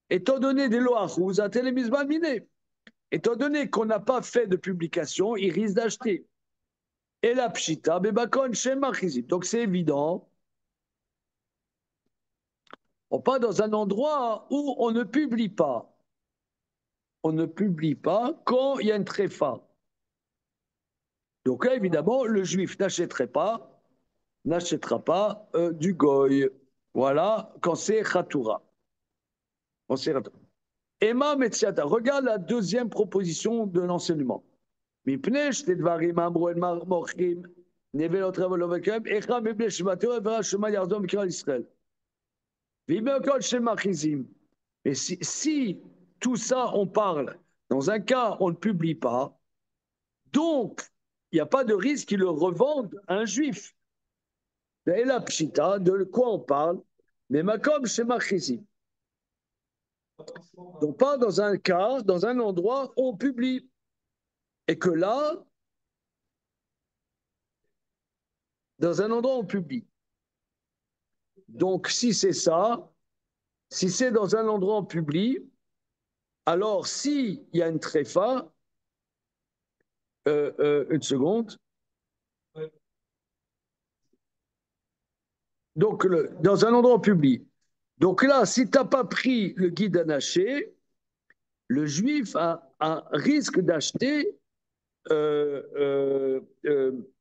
Étant donné des lots achou, vous avez les misbah miné. Étant donné qu'on n'a pas fait de publication, il risque d'acheter. Et la pshita, bebakon chez Machizim. Donc c'est évident. On part dans un endroit où on ne publie pas. On ne publie pas quand il y a une tréfa. Donc là, évidemment, le juif n'achètera pas du goy. Voilà, quand c'est Khatoura. Emma Metziata, regarde la deuxième proposition de l'enseignement. Mipnei shtedvarim amru el mochim nevelot ravolovekeb echa mipnei shvateo evra shema yardom mikra Israël. Vimekol shemachizim. Et si tout ça on parle, dans un cas on ne publie pas, donc il n'y a pas de risque qu'ils le revendent à un juif. Et la pshita, de quoi on parle? Mais makom shemachizim. Donc pas dans un cas, dans un endroit où on publie. Et que là, dans un endroit où on publie. Donc si c'est ça, si c'est dans un endroit où on publie, alors s'il y a une tréfa, une seconde. Donc dans un endroit où on publie. Donc là, si tu n'as pas pris le guide anaché, le juif a un risque d'acheter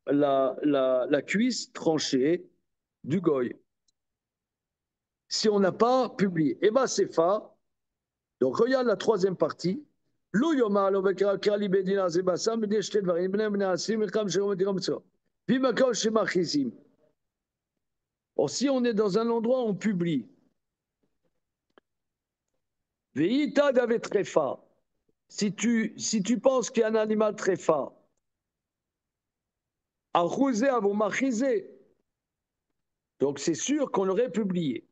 la cuisse tranchée du goy. Si on n'a pas publié. Eh bien, c'est fa. Donc, regarde la troisième partie. Or, si on est dans un endroit où on publie, si tu penses qu'il y a un animal tréfa, donc c'est sûr qu'on l'aurait publié.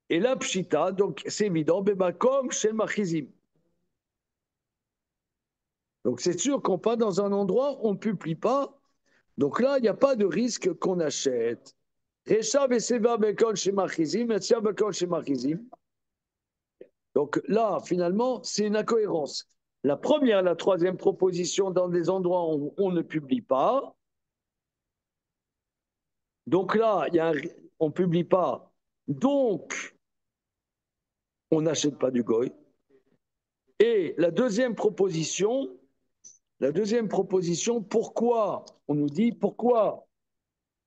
Et la pshita, donc c'est évident, bebakom shel machizim. Donc c'est sûr qu'on part dans un endroit où on ne publie pas. Donc là, il n'y a pas de risque qu'on achète. Donc là, finalement, c'est une incohérence. La première et la troisième proposition dans des endroits où on ne publie pas. Donc là, on ne publie pas. Donc, on n'achète pas du goy. Et la deuxième proposition, pourquoi on nous dit, pourquoi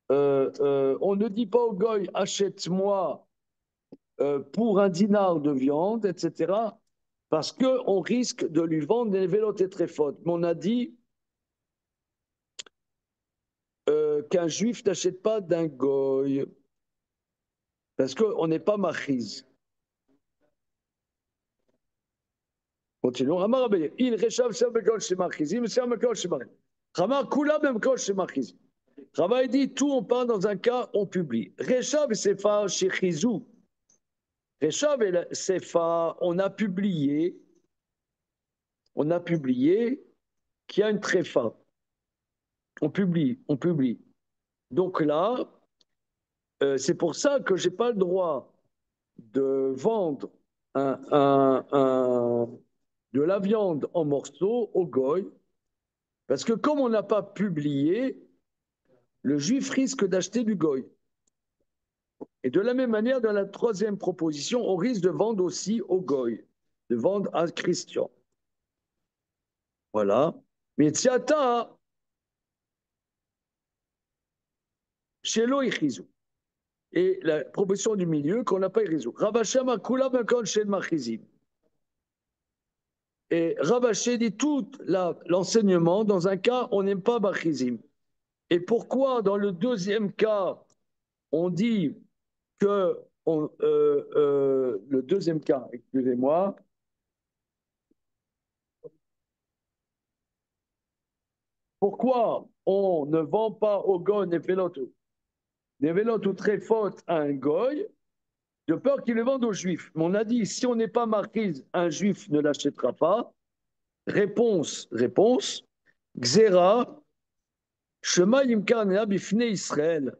on ne dit pas au goy, achète-moi pour un dinar de viande, etc. Parce qu'on risque de lui vendre des vélotes très fautes. Mais on a dit qu'un juif n'achète pas d'un goy. Parce qu'on n'est pas machiz. Continuons. Amar Abaye, il réchappe ça bekol chez machizim, c'est un bekol chez machizim. Ramar kula même kol chez machizim. Rava dit tout, on part dans un cas, on publie. Réchappe c'est fa chez chizou. Réchappe c'est fa, on a publié qu'il y a une tréfa. On publie. Donc là, c'est pour ça que je n'ai pas le droit de vendre de la viande en morceaux au goy, parce que comme on n'a pas publié, le juif risque d'acheter du goy. Et de la même manière, dans la troisième proposition, on risque de vendre aussi au goy, de vendre à Christian. Voilà. Mais Tsiata, chez Loïchizou. Et la proposition du milieu qu'on n'a pas irisou. Rabashama kula bekon shen machizim. Et Ravaché dit tout l'enseignement, dans un cas, on n'aime pas machizim. Et pourquoi, dans le deuxième cas, on dit que le deuxième cas, excusez-moi, pourquoi on ne vend pas au goy des vélotes très fautes à un goy, de peur qu'il les vende aux juifs. Mais on a dit, si on n'est pas marquise, un juif ne l'achètera pas. Réponse, Xéra, Shema Yimkarnea Bifne Israël,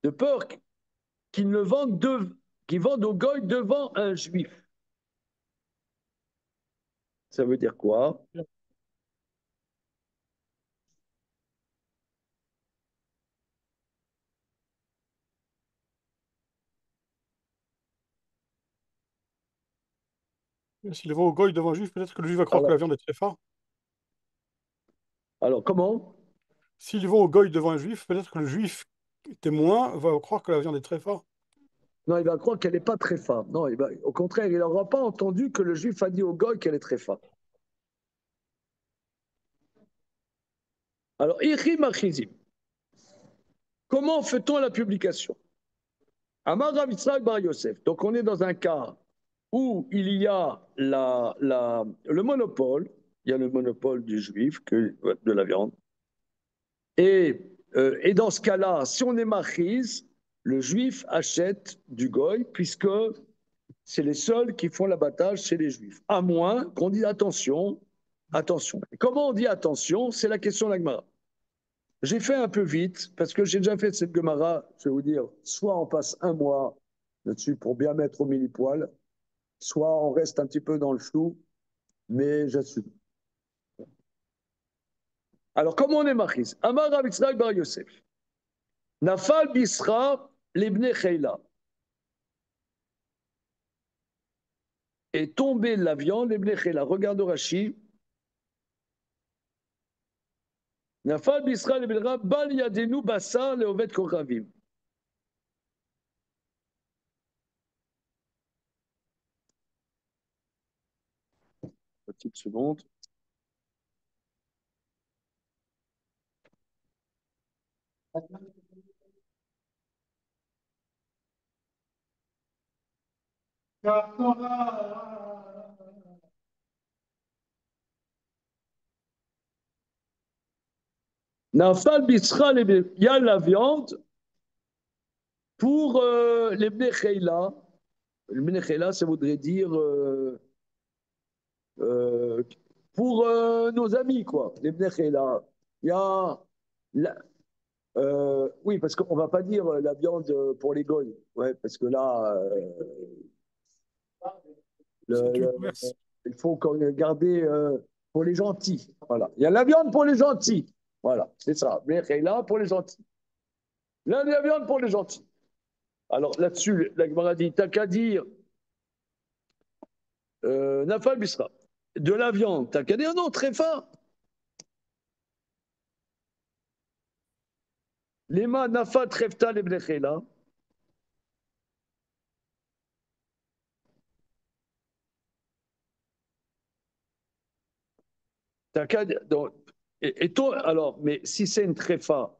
de peur qu'ils ne vendent, qu'ils vendent au goy devant un juif. Ça veut dire quoi? S'il va au goy devant un juif, peut-être que le juif va croire que Alors, la viande est très forte. comment? S'ils vont au goy devant un juif, peut-être que le juif témoin va croire que la viande est très forte. Non, il va croire qu'elle n'est pas très femme. Non, au contraire, il n'aura pas entendu que le juif a dit au goy qu'elle est très femme. Alors, Ichim Achizim. Comment fait-on la publication? Amar Rav Yitzhak Bar Yosef. Donc, on est dans un cas où il y a le monopole, il y a le monopole du juif, de la viande. Et dans ce cas-là, si on est machiz, le juif achète du goy, puisque c'est les seuls qui font l'abattage chez les juifs. À moins qu'on dise attention. Et comment on dit attention? C'est la question de la Gemara. J'ai fait un peu vite, parce que j'ai déjà fait cette Gemara, je vais vous dire, soit on passe un mois là-dessus pour bien mettre au mille-poil, soit on reste un petit peu dans le flou, mais j'assume. Alors, comment on est marquis? Amar Rav Yitzhak Bar Yosef. Nafal Bisra Lebne Cheila. Est tombé la viande, Lebne Cheila. Regarde Rashi. Nafal Bisra Lebne Cheila. Bal Yadenu Basar Leovet Kochavim. Petite seconde. Nafal Bisra, il y a la viande pour les Bnei-Cheila. Les Bnei-Cheila, ça voudrait dire pour nos amis, quoi. Les Bnei-Cheila. Il y a. Oui, parce qu'on ne va pas dire la viande pour les goy. Ouais, parce que là, C'est du le, commerce. il faut garder pour les gentils. Voilà. Il y a la viande pour les gentils. Voilà, c'est ça. Bnei-Cheila pour les gentils. Là, il y a la viande pour les gentils. Alors là-dessus, la Gemara dit, t'as qu'à dire Nafal Bisra. de la viande, t'as qu'à dire non, tréfa. Lema nafa trefta leblechela. T'as qu'à dire. Donc, alors, mais si c'est une tréfa,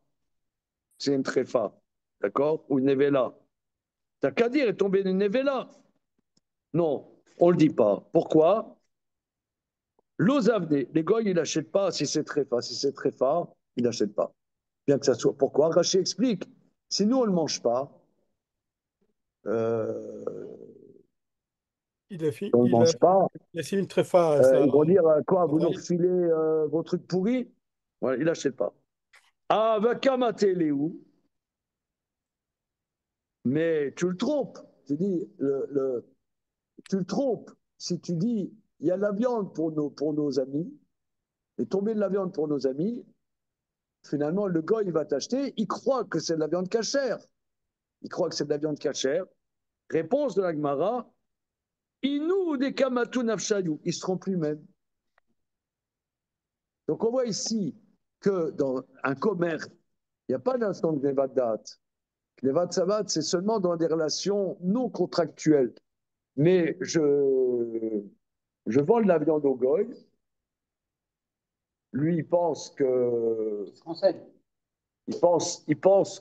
d'accord, ou une nevela, t'as qu'à dire est tombé une nevela. Non, on le dit pas. Pourquoi? L'osavné, les goy, ils n'achètent pas si c'est tréfa. Si c'est tréfa, ils n'achètent pas. Bien que ça soit. Pourquoi? Rachid explique. Si nous, on ne le mange pas, euh, Il a, fi- on ne le mange pas, il a signé une tréfa à sa ils vont dire quoi, vous nous oreille. refilez vos trucs pourris? Voilà, ils n'achètent pas. Ah, va kamater les où? Mais tu le trompes. Tu dis, tu le trompes. Si tu dis, il y a de la viande pour nos amis, et tomber de la viande pour nos amis, finalement, le gars, il va t'acheter, il croit que c'est de la viande cachère. Il croit que c'est de la viande cachère. Réponse de la Gemara, Inou des kamatu nafshayou, ils ne se trompent lui-même. Donc on voit ici que dans un commerce, il n'y a pas d'instant de Nevadat. Nevat Savat, c'est seulement dans des relations non contractuelles. Mais je vends de la viande au goy, lui Il se renseigne. il pense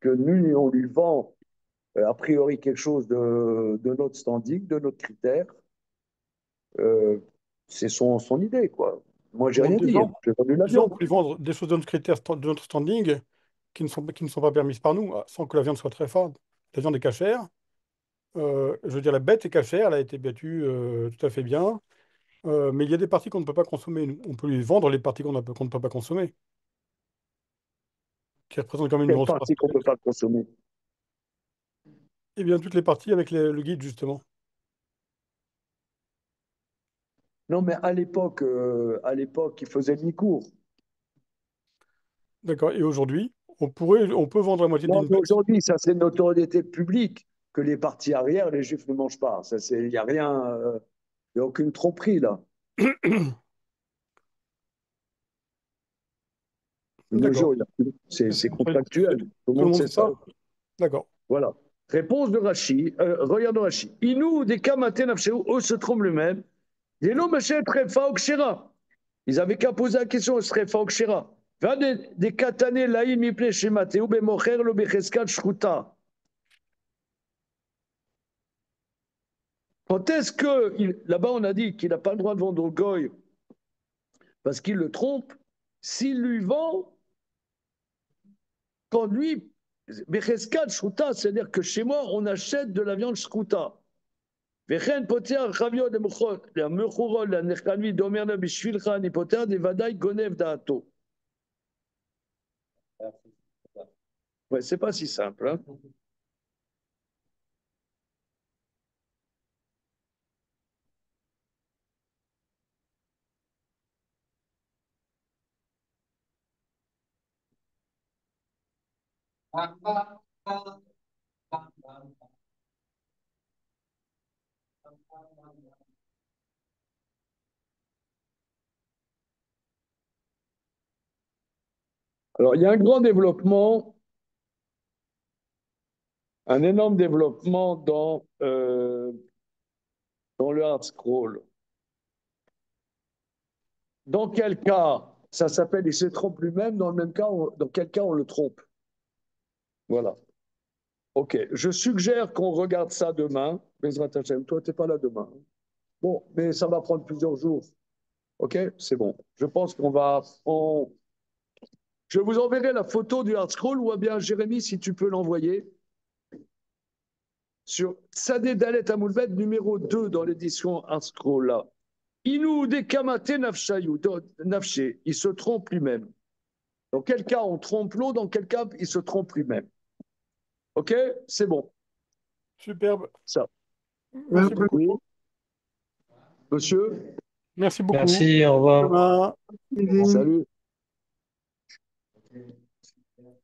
que nous, on lui vend a priori quelque chose de notre standing, de notre critère. Euh, c'est son idée, quoi. Moi, j'ai Donc, rien dit. Hein. J'ai vendu la disons viande. qu'on peut lui vendre des choses de notre critère, de notre standing, qui ne sont pas permises par nous, sans que la viande soit très forte. La viande est cachère. Je veux dire, la bête est cachère, elle a été battue tout à fait bien. Mais il y a des parties qu'on ne peut pas consommer. On peut lui vendre les parties qu'on ne peut pas consommer, qui représentent quand même une Quelle grosse partie qu'on ne peut partie. pas consommer? Eh bien, toutes les parties avec le guide, justement. Non, mais à l'époque, ils faisaient demi-cours. D'accord. Et aujourd'hui, on peut vendre la moitié Non, d'une mais bête. aujourd'hui, ça, c'est une notoriété publique que les parties arrière, les Juifs ne mangent pas. Il n'y a rien, il n'y a aucune tromperie, là. Le D'accord. jour, c'est contractuel. Tout le Tout le monde monde sait sait ça. ça? D'accord. Voilà. Réponse de Rachi. Regarde Rachi. Inou des kamaten afshéou, eux se trompent lui-même. Yélo machet trefa okshera. Ils avaient qu'à poser la question, trefa okshera. Va des katané laïm miple chez Mathéou, bemocher lo becheskat shruta. Quand est-ce que, là-bas on a dit qu'il n'a pas le droit de vendre au goy parce qu'il le trompe, s'il lui vend, quand lui, becheskat shruta, c'est-à-dire que chez moi on achète de la viande shruta. וכן פותח חביו למכורו לנחקנבי דומרנה בשבילך אני פותח דוודאי גונב דעתו. Ouais, c'est pas si simple. Hein? Alors, il y a un grand développement, un énorme développement dans le hard scroll. Dans quel cas ça s'appelle il se trompe lui-même, dans le même cas, dans quel cas on le trompe? Voilà. Ok, je suggère qu'on regarde ça demain. Bezrat Hashem, toi, tu n'es pas là demain. Bon, mais ça va prendre plusieurs jours. Ok, c'est bon. Je pense qu'on va. Je vous enverrai la photo du hard scroll ou bien Jérémy, si tu peux l'envoyer, sur Sadeh Dalet Amoulvet, numéro 2 dans l'édition hard scroll là. Inou de kamate nafshayou, nafché, il se trompe lui-même. Dans quel cas on trompe l'eau, dans quel cas il se trompe lui-même. Ok, c'est bon. Superbe. Ça. Merci beaucoup. Oui, monsieur. Merci beaucoup. Merci, au revoir. Demain. Salut.